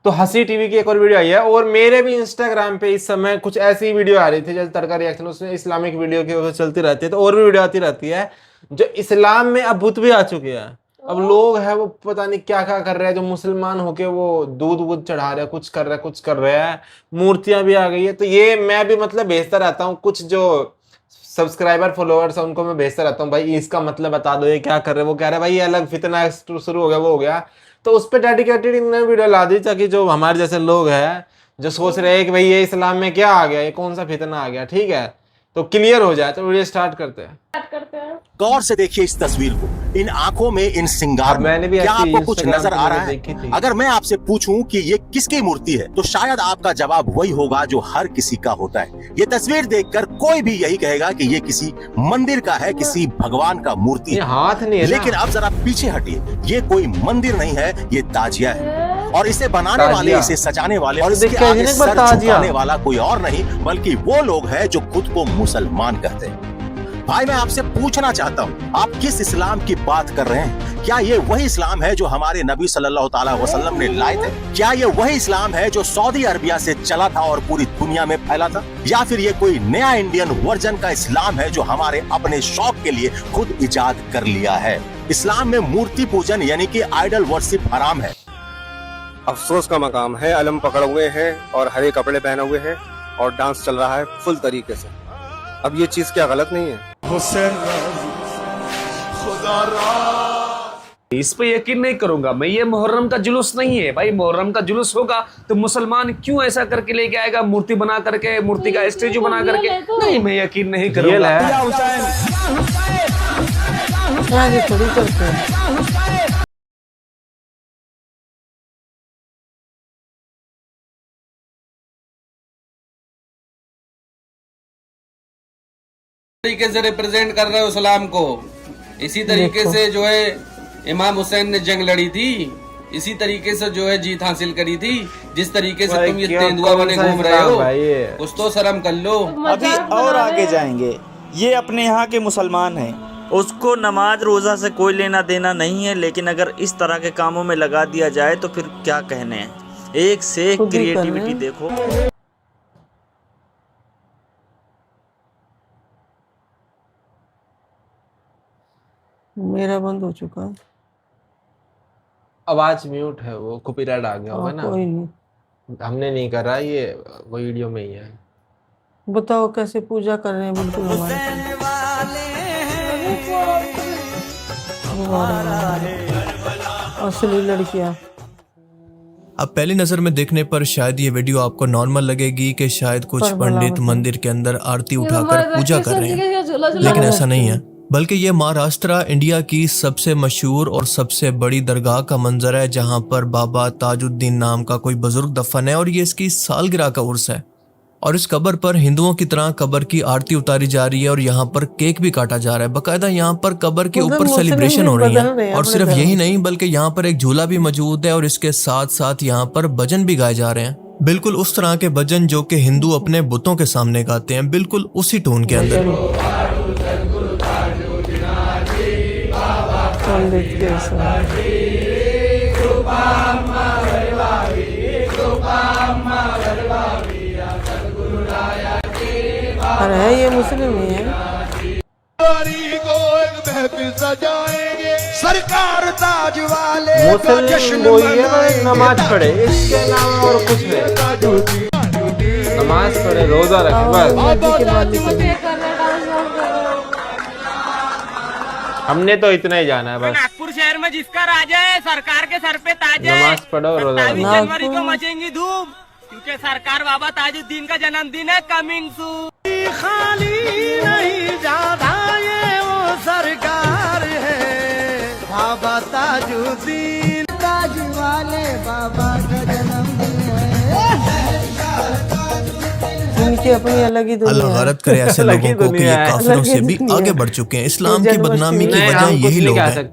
तो हंसी टीवी की एक और वीडियो आई है, और मेरे भी इंस्टाग्राम पे इस समय कुछ ऐसी वीडियो आ रही थी जैसे तड़का रिएक्शन, उसमें इस्लामिक वीडियो की चलती रहती है, तो और भी वीडियो आती रहती है जो इस्लाम में अब भूत भी आ चुके हैं। अब लोग है वो पता नहीं क्या क्या कर रहे हैं, जो मुसलमान होके वो दूध वूध चढ़ा रहे हैं, कुछ कर रहे हैं, कुछ कर रहे हैं, मूर्तियां भी आ गई है। तो ये मैं भी मतलब भेजता रहता हूँ, कुछ जो सब्सक्राइबर फॉलोअर्स है उनको मैं भेजता रहता हूँ, भाई इसका मतलब बता दो ये क्या कर रहे हैं। वो कह रहे हैं भाई ये अलग फितना शुरू हो गया, वो हो गया। तो उस पर डेडिकेटेड इन्होंने वीडियो ला दी ताकि जो हमारे जैसे लोग हैं जो सोच रहे हैं कि भाई ये इस्लाम में क्या आ गया, ये कौन सा फितना आ गया, ठीक है, तो क्लियर हो जाए। तो वीडियो स्टार्ट करते हैं। गौर से देखिए इस तस्वीर को, इन आंखों में, इन सिंगार में, मैंने भी क्या ऐसी आपको कुछ Instagram नजर पे आ रहा वीडियो है? देखी थी। अगर मैं आपसे पूछूं कि ये किसकी मूर्ति है, तो शायद आपका जवाब वही होगा जो हर किसी का होता है। ये तस्वीर देखकर कोई भी यही कहेगा कि ये किसी मंदिर का है, किसी भगवान का मूर्ति ये है। हाथ नहीं है ना। लेकिन अब जरा पीछे हटिए, ये कोई मंदिर नहीं है, ये ताजिया है। और इसे बनाने वाले, इसे सजाने वाले और इसके आगे सर झुकाने वाला कोई और नहीं बल्कि वो लोग हैं जो खुद को मुसलमान कहते हैं। भाई मैं आपसे पूछना चाहता हूँ, आप किस इस्लाम की बात कर रहे हैं? क्या ये वही इस्लाम है जो हमारे नबी सल्लल्लाहु अलैहि वसल्लम ने लाए थे? क्या ये वही इस्लाम है जो सऊदी अरबिया से चला था और पूरी दुनिया में फैला था? या फिर ये कोई नया इंडियन वर्जन का इस्लाम है जो हमारे अपने शौक के लिए खुद इजाद कर लिया है? इस्लाम में मूर्ति पूजन यानी कि आइडल वर्शिप हराम है। अफसोस का मकाम है, अलम पकड़े हुए हैं और हरे कपड़े पहने हुए हैं और डांस चल रहा है फुल तरीके से। अब ये चीज क्या गलत नहीं है? इस पे यकीन नहीं करूंगा मैं। ये मुहर्रम का जुलूस नहीं है भाई। मुहर्रम का जुलूस होगा तो मुसलमान क्यों ऐसा करके लेके आएगा, मूर्ति बना करके, मूर्ति का स्टेचू बना करके? नहीं, मैं यकीन नहीं करूंगा। तरीके से रिप्रेजेंट कर रहे हो इस्लाम को। इसी तरीके से जो है इमाम हुसैन ने जंग लड़ी थी, इसी तरीके से जो है जीत हासिल करी थी। जिस तरीके से तुम ये तेंदुआ बने घूम रहे हो, कुछ तो शर्म कर लो। अभी और आगे जाएंगे। ये अपने यहाँ के मुसलमान हैं, उसको नमाज रोजा से कोई लेना देना नहीं है, लेकिन अगर इस तरह के कामों में लगा दिया जाए तो फिर क्या कहने हैं। एक से एक क्रिएटिविटी देखो। मेरा बंद हो चुका है, आवाज म्यूट है, वो कॉपीराइट आ गया होगा ना। कोई नहीं, हमने नहीं करा, ये वो वीडियो में ही है। बताओ कैसे पूजा कर रहे हैं। बिल्कुल हमारे असली लड़कियां। अब पहली नजर में देखने पर शायद ये वीडियो आपको नॉर्मल लगेगी कि शायद कुछ पंडित मंदिर के अंदर आरती उठाकर पूजा कर रहे हैं, लेकिन ऐसा नहीं है। बल्कि ये महाराष्ट्र इंडिया की सबसे मशहूर और सबसे बड़ी दरगाह का मंजर है, जहां पर बाबा ताजुद्दीन नाम का कोई बुजुर्ग दफन है और ये इसकी सालगिरह का उर्स है। और इस कब्र पर हिंदुओं की तरह कब्र की आरती उतारी जा रही है और यहाँ पर केक भी काटा जा रहा है। बाकायदा यहाँ पर कब्र के ऊपर सेलिब्रेशन हो रही है। और सिर्फ यही नहीं बल्कि यहाँ पर एक झूला भी मौजूद है और इसके साथ साथ यहाँ पर भजन भी गाए जा रहे हैं। बिल्कुल उस तरह के भजन जो कि हिंदू अपने बुतों के सामने गाते हैं, बिल्कुल उसी टोन के अंदर। अरे ये मुस्लिम ही है। सरकार ताज वाले मुस्लिम वो ये है नमाज पढ़े, इसके अलावा और कुछ नहीं। नमाज पढ़े, रोजा रखे, बस। हमने तो इतना ही जाना है बस। नागपुर शहर में जिसका राजा है, सरकार के सर पे ताज है। नमाज पढ़ो, रोजा रखो। 27 जनवरी को मचेंगी धूम, क्योंकि सरकार बाबा ताजुद्दीन का जन्मदिन है। Coming soon. खाली नहीं जाता ये वो सरकार है, बाबा ताजुद्दीन ताज वाले बाबा का जन्मदिन है। इनकी अपनी अलग ही दुनिया है। अल्लाह गरत करे ऐसे लोगों को कि ये काफिरों से भी आगे बढ़ चुके हैं। इस्लाम की बदनामी की वजह यही लोग हैं। अब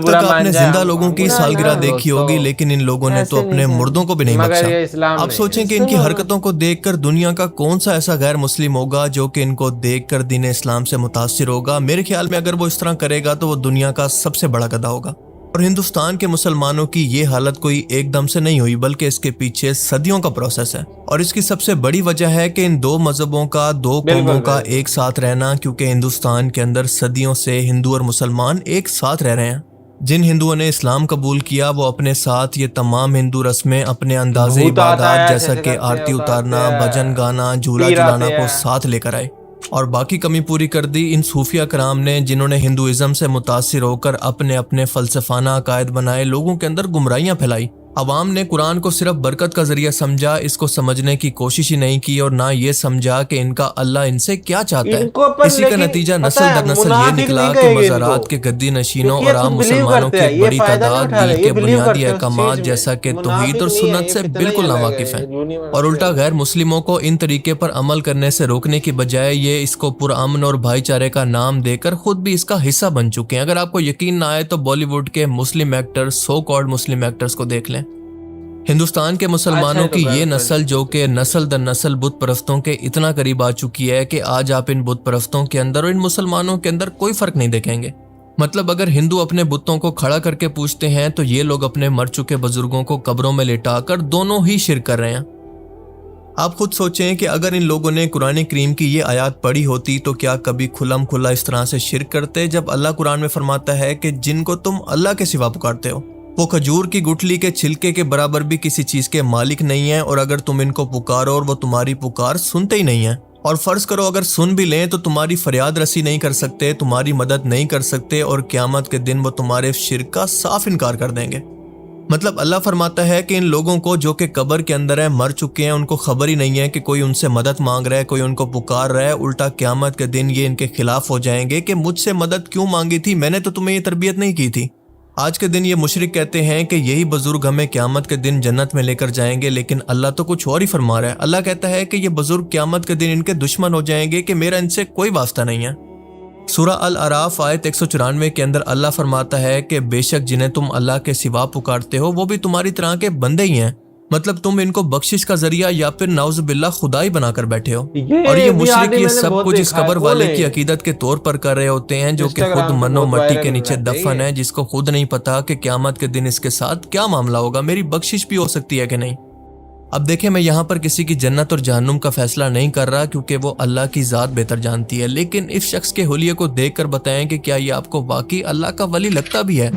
तक आपने जिंदा लोगों की सालगिरह देखी होगी, लेकिन इन लोगों ने तो अपने मुर्दों को भी नहीं बख्शा। आप सोचें कि इनकी हरकतों को देखकर दुनिया का कौन सा ऐसा गैर मुस्लिम होगा जो कि इनको देखकर दीन इस्लाम से मुतासिर होगा। मेरे ख्याल में अगर वो इस तरह करेगा तो वो दुनिया का सबसे बड़ा गधा होगा। और हिंदुस्तान के मुसलमानों की ये हालत कोई एकदम से नहीं हुई, बल्कि इसके पीछे सदियों का प्रोसेस है। और इसकी सबसे बड़ी वजह है कि इन दो मजहबों का, दो कौमों का एक साथ रहना, क्योंकि हिंदुस्तान के अंदर सदियों से हिंदू और मुसलमान एक साथ रह रहे हैं। जिन हिंदुओं ने इस्लाम कबूल किया वो अपने साथ ये तमाम हिंदू रस्में, अपने अंदाजे भूत आता इबादत है, जैसा जैसे कि करते आरती हैं, उतारना, उतारते हैं, भजन गाना, झूला पीर आते झुलाना को हैं। साथ लेकर आए। और बाकी कमी पूरी कर दी इन सूफिया कराम ने, जिन्होंने हिंदुइज्म से मुतासिर होकर अपने अपने फलसफाना अकायद बनाए, लोगों के अंदर गुमराहियां फैलाई। अवाम ने कुरान को सिर्फ बरकत का जरिया समझा, इसको समझने की कोशिश ही नहीं की और ना ये समझा कि इनका अल्लाह इनसे क्या चाहता इनको है। अपन इसी का लेकिन नतीजा पता नस्ल है, दर नस्ल ये मुनाफिक निकला नहीं कि कहेंगे मज़ारात इनको। के गद्दी नशीनों क्योंकि और ये आम खुद believe मुसलमानों करते की हैं, एक ये बड़ी फायदा नहीं तादाद उठा रहे, दीन ये के believe बुनियादी करते हैं उस अहकामात चीज जैसा में। कि मुनाफिक तौहीद और नहीं है, सुन्नत ये से फितना बिल्कुल ही अलग नावाकिफ है, हैं। जूनी बात और उल्टा है। गैर मुस्लिमों को इन तरीके पर अमल करने से रोकने की बजाय ये इसको पुरअमन और भाईचारे का नाम देकर खुद भी इसका हिस्सा बन चुके हैं। अगर आपको यकीन ना आए तो बॉलीवुड के मुस्लिम एक्टर्स, सो कॉल्ड मुस्लिम एक्टर्स को देख लें। हिंदुस्तान के मुसलमानों की ये नस्ल जो कि नस्ल दर नस्ल बुत परस्तों के इतना करीब आ चुकी है कि आज आप इन बुत परस्तों के अंदर और इन मुसलमानों के अंदर कोई फर्क नहीं देखेंगे। मतलब अगर हिंदू अपने बुतों को खड़ा करके पूछते हैं तो ये लोग अपने मर चुके बुजुर्गों को कब्रों में लिटाकर दोनों ही शिरक कर रहे हैं। आप खुद सोचें कि अगर इन लोगों ने कुरान करीम की ये आयत पढ़ी होती तो क्या कभी खुलम खुला इस तरह से शिरक करते, जब अल्लाह कुरान में फरमाता है कि जिनको तुम अल्लाह के सिवा पुकारते हो वो खजूर की गुठली के छिलके के बराबर भी किसी चीज के मालिक नहीं है, और अगर तुम इनको पुकारो और वो तुम्हारी पुकार सुनते ही नहीं है, और फर्ज करो अगर सुन भी लें तो तुम्हारी फरियाद रसी नहीं कर सकते, तुम्हारी मदद नहीं कर सकते, और क़यामत के दिन वो तुम्हारे शिर्क का साफ इनकार कर देंगे। मतलब अल्लाह फरमाता है कि इन लोगों को जो कि कब्र के अंदर है, मर चुके हैं, उनको खबर ही नहीं है कि कोई उनसे मदद मांग रहा है, कोई उनको पुकार रहा है। उल्टा क़यामत के दिन ये इनके खिलाफ हो जाएंगे कि मुझसे मदद क्यों मांगी थी, मैंने तो तुम्हें ये तरबियत नहीं की थी। आज के दिन ये मुशरिक कहते हैं कि यही बुजुर्ग हमें क़यामत के दिन जन्नत में लेकर जाएंगे, लेकिन अल्लाह तो कुछ और ही फरमा रहा है। अल्लाह कहता है कि ये बुजुर्ग क़यामत के दिन इनके दुश्मन हो जाएंगे कि मेरा इनसे कोई वास्ता नहीं है। सूरह अल अराफ आयत 194 के अंदर अल्लाह फरमाता है कि बेशक जिन्हें तुम अल्लाह के सिवा पुकारते हो वो भी तुम्हारी तरह के बंदे ही हैं। मतलब तुम इनको बख्शिश का जरिया या फिर नाउजुबिल्लाह खुदा ही बनाकर बैठे हो। और ये मुशरिक ये सब कुछ इस कब्र वाले की अकीदत के तौर पर कर रहे होते हैं जो कि खुद मनो मट्टी के नीचे दफन है, जिसको खुद नहीं पता कि क़यामत के दिन इसके साथ क्या मामला होगा, मेरी बख्शिश भी हो सकती है कि नहीं। अब देखें, मैं यहाँ पर किसी की जन्नत और जहन्नुम का फैसला नहीं कर रहा क्योंकि वो अल्लाह की ज़ात बेहतर जानती है, लेकिन इस शख्स के हुलिये को देखकर बताएं कि क्या ये आपको वाकई अल्लाह का वली लगता भी है।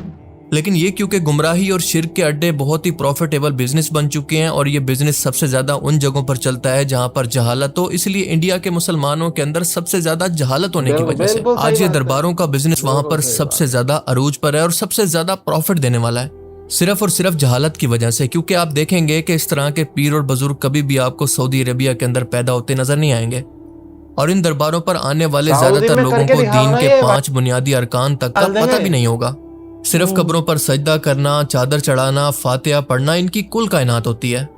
लेकिन ये क्योंकि गुमराही और शिर्क के अड्डे बहुत ही प्रॉफिटेबल बिजनेस बन चुके हैं और ये बिजनेस सबसे ज्यादा उन जगहों पर चलता है जहां पर जहालत हो, इसलिए इंडिया के मुसलमानों के अंदर सबसे ज्यादा जहालत होने की वजह से आज ये दरबारों का बिजनेस वहां पर सबसे ज्यादा अरूज पर है और सबसे ज्यादा प्रॉफिट देने वाला है, सिर्फ और सिर्फ जहालत की वजह से। क्योंकि आप देखेंगे कि इस तरह के पीर और बुजुर्ग कभी भी आपको सऊदी अरेबिया के अंदर पैदा होते नजर नहीं आएंगे, और इन दरबारों पर आने वाले ज्यादातर लोगों को दीन के 5 बुनियादी अरकान तक का पता भी नहीं होगा। सिर्फ कब्रों पर सजदा करना, चादर चढ़ाना, फातिहा पढ़ना इनकी कुल कायनात होती है।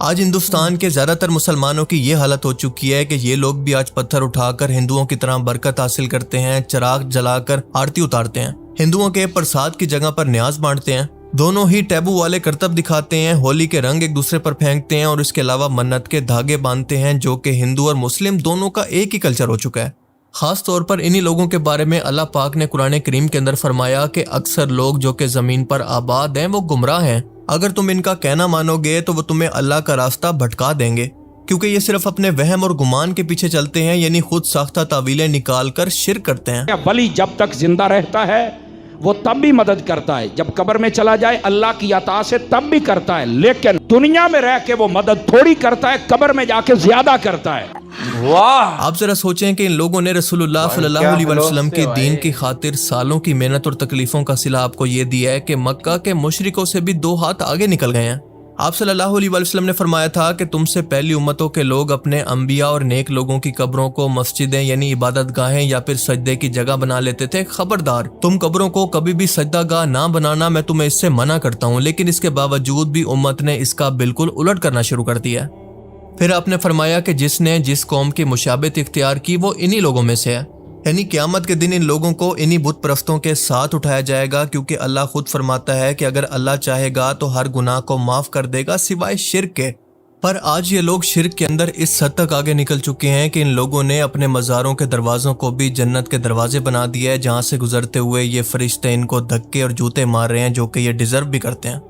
आज हिंदुस्तान के ज्यादातर मुसलमानों की ये हालत हो चुकी है कि ये लोग भी आज पत्थर उठाकर हिंदुओं की तरह बरकत हासिल करते हैं, चिराग जलाकर आरती उतारते हैं, हिंदुओं के प्रसाद की जगह पर न्याज बांटते हैं, दोनों ही टैबू वाले करतब दिखाते हैं, होली के रंग एक दूसरे पर फेंकते हैं और इसके अलावा मन्नत के धागे बांधते हैं, जो कि हिंदू और मुस्लिम दोनों का एक ही कल्चर हो चुका है। खास तौर पर इन्हीं लोगों के बारे में अल्लाह पाक ने कुरान करीम के अंदर फरमाया कि अक्सर लोग जो कि जमीन पर आबाद हैं वो गुमराह हैं, अगर तुम इनका कहना मानोगे तो वो तुम्हें अल्लाह का रास्ता भटका देंगे, क्योंकि ये सिर्फ अपने वहम और गुमान के पीछे चलते हैं, यानी खुद साख्ता तावीलें निकाल कर शिर्क करते हैं। वली जब तक जिंदा रहता है वो तब भी मदद करता है, जब कब्र में चला जाए अल्लाह की अता से तब भी करता है, लेकिन दुनिया में रह के वो मदद थोड़ी करता है, कब्र में जाके ज्यादा करता है। वाह! आप जरा सोचें कि इन लोगों ने रसूलुल्लाह सल्लल्लाहु अलैहि वसल्लम के दीन की खातिर सालों की मेहनत और तकलीफों का सिला आपको ये दिया है कि मक्का के मुशरिकों से भी 2 हाथ आगे निकल गए हैं। आप सल्लल्लाहु अलैहि वसल्लम ने फरमाया था कि तुमसे पहली उम्मतों के लोग अपने अंबिया और नेक लोगों की कब्रों को मस्जिदें यानी इबादत गाहें या फिर सजदे की जगह बना लेते थे। खबरदार, तुम कब्रों को कभी भी सजदा गाह ना बनाना, मैं तुम्हें इससे मना करता हूँ। लेकिन इसके बावजूद भी उम्मत ने इसका बिल्कुल उलट करना शुरू कर दिया। फिर आपने फरमाया कि जिसने जिस कौम की मुशाबित इख्तियार की वो इन्हीं लोगों में से है, यानी क़यामत के दिन इन लोगों को इन्हीं बुत परस्तों के साथ उठाया जाएगा, क्योंकि अल्लाह खुद फरमाता है कि अगर अल्लाह चाहेगा तो हर गुनाह को माफ कर देगा सिवाय शिर्क के। पर आज ये लोग शिर्क के अंदर इस हद तक आगे निकल चुके हैं कि इन लोगों ने अपने मज़ारों के दरवाज़ों को भी जन्नत के दरवाजे बना दिया है, जहाँ से गुजरते हुए ये फरिश्ते इनको धक्के और जूते मार रहे हैं, जो कि ये डिज़र्व भी करते हैं।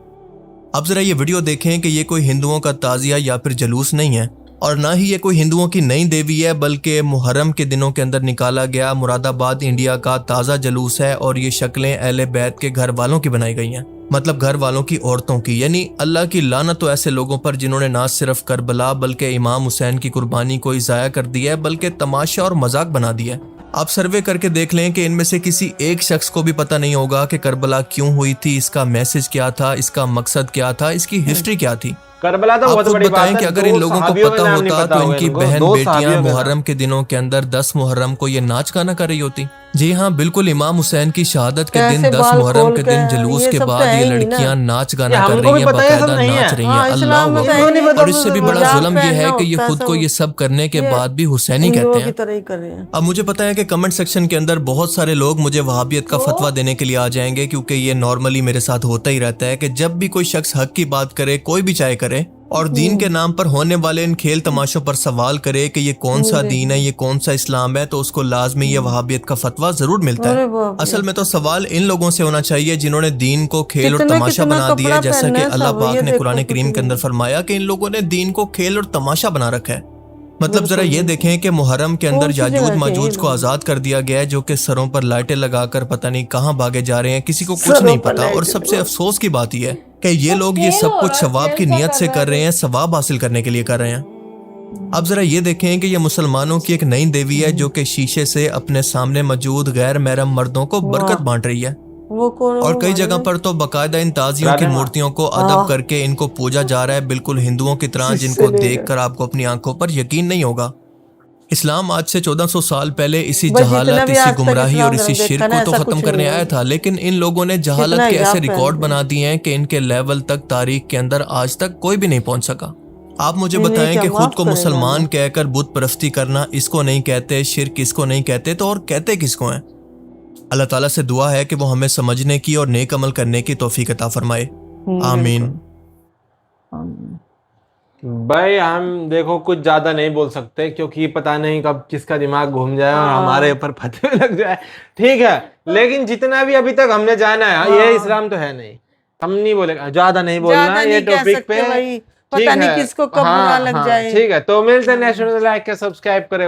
अब ज़रा ये वीडियो देखें कि ये कोई हिंदुओं का ताज़िया या फिर जलूस नहीं है, और ना ही ये कोई हिंदुओं की नई देवी है, बल्कि मुहर्रम के दिनों के अंदर निकाला गया मुरादाबाद इंडिया का ताज़ा जलूस है। और ये शक्लें अहले बैत के घर वालों की बनाई गई हैं, मतलब घर वालों की औरतों की। यानी अल्लाह की लानत तो ऐसे लोगों पर जिन्होंने ना सिर्फ करबला बल्कि इमाम हुसैन की कुर्बानी को ज़ाया कर दिया है, बल्कि तमाशा और मजाक बना दिया है। आप सर्वे करके देख लें कि इनमें से किसी एक शख्स को भी पता नहीं होगा कि करबला क्यों हुई थी, इसका मैसेज क्या था, इसका मकसद क्या था, इसकी हिस्ट्री क्या थी। करबला तो आप बहुत खुद बड़ी बात बताएं है। कि अगर दो इन लोगों को सहाबियों के पता नाम नहीं होता पता तो होगा इनकी इनको। बहन दो बेटियां सहाबियों के मुहर्रम के दिनों के अंदर 10 मुहर्रम को ये नाच गाना कर रही होती। जी हाँ, बिल्कुल इमाम हुसैन की शहादत के दिन 10 मुहर्रम के दिन जुलूस के बाद ये लड़कियां नाच गाना कर रही हैं, बाकायदा नाच रही हैं। अल्लाह अकबर। और इससे भी बड़ा जुल्म ये है कि ये खुद को ये सब करने के बाद भी हुसैनी कहते हैं। अब मुझे पता है कि कमेंट सेक्शन के अंदर बहुत सारे लोग मुझे वहाबियत का फतवा देने के लिए आ जाएंगे, क्योंकि ये नॉर्मली मेरे साथ होता ही रहता है कि जब भी कोई शख्स हक की बात करे, कोई भी चाहे करे, और दीन के नाम पर होने वाले इन खेल तमाशों पर सवाल करे कि ये कौन सा दीन है, ये कौन सा इस्लाम है, तो उसको लाजमी ये वहाबियत का फतवा जरूर मिलता है। असल में तो सवाल इन लोगों से होना चाहिए जिन्होंने दीन को खेल और तमाशा बना दिया है, जैसा कि अल्लाह पाक ने कुरान करीम के अंदर फरमाया कि इन लोगों ने दीन को खेल और तमाशा बना रखा है। मतलब जरा ये देखें कि मुहर्रम के अंदर याजूज माजूज को आजाद कर दिया गया है, जो कि सरों पर लाइटें लगाकर पता नहीं कहां भागे जा रहे हैं, किसी को कुछ नहीं पता। और सबसे अफसोस की बात यह है कि ये लोग ये सब कुछ सवाब की नियत से कर रहे हैं, सवाब हासिल करने के लिए कर रहे हैं। अब जरा ये देखें कि ये मुसलमानों की एक नई देवी है, जो कि शीशे से अपने सामने मौजूद गैर महरम मर्दों को बरकत बांट रही है। और कई जगह पर तो बाकायदा इन ताजियों की मूर्तियों को अदब करके इनको पूजा जा रहा है, बिल्कुल हिंदुओं की तरह, जिनको देखकर आपको अपनी आंखों पर यकीन नहीं होगा। इस्लाम आज से 1400 साल पहले इसी जहालत, इसी गुमराही और इसी शिर्क को तो खत्म करने आया था, लेकिन इन लोगों ने जहालत के ऐसे रिकॉर्ड बना दिए हैं कि इनके लेवल तक तारीख के अंदर आज तक कोई भी नहीं पहुंच सका। आप मुझे बताएं कि खुद को मुसलमान कहकर बुत परस्ती करना इसको नहीं कहते, शिर्क इसको नहीं कहते, तो और कहते किसको हैं? अल्लाह ताला से दुआ है कि वो हमें समझने की और नेक अमल करने की तौफीक अता फरमाए। आमीन। भाई हम देखो कुछ ज्यादा नहीं बोल सकते, क्योंकि पता नहीं कब किसका दिमाग घूम जाए और हमारे ऊपर फतवे लग जाए। ठीक है, लेकिन जितना भी अभी तक हमने जाना है, ये इस्लाम तो है नहीं, हम नहीं बोलेगा, ज्यादा नहीं बोलना ये टॉपिक पे। पता नहीं किसको कब बुरा लग जाए। ठीक है, तो मिलते हैं नेक्स्ट वीडियो, लाइक के सब्सक्राइब करें।